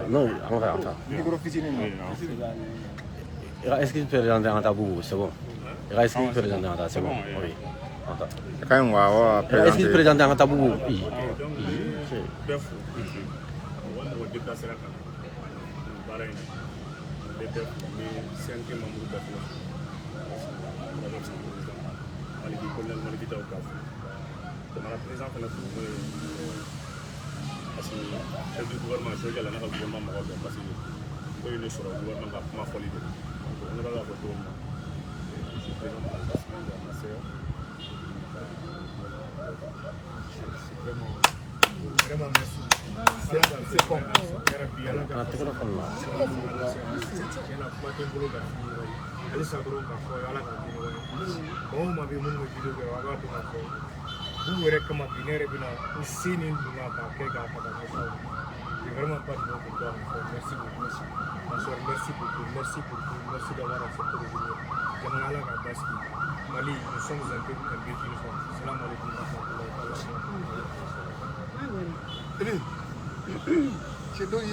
Non, on va entendre. Est-ce que tu peux regarder en tabou? C'est bon. Est-ce que tu peux regarder en tabou? C'est bon. Oui. Quand on va Est-ce que tu peux regarder en tabou? Oui. Parce que chef du gouvernement, c'est que la gouvernement m'a parce que il est sur le gouvernement m'a folie. On va la photo. Je suis présent dans la semaine de ma sœur. Vraiment merci. C'est bon. Vous verrez comment venir et bien ici nous n'avons pas fait vraiment pas de beaucoup de merci beaucoup merci beaucoup d'avoir accepté de venir Jamala Gabaski Mali nous sommes un peu uniformes salam alaikum wa rahmatullahi wa barakatuh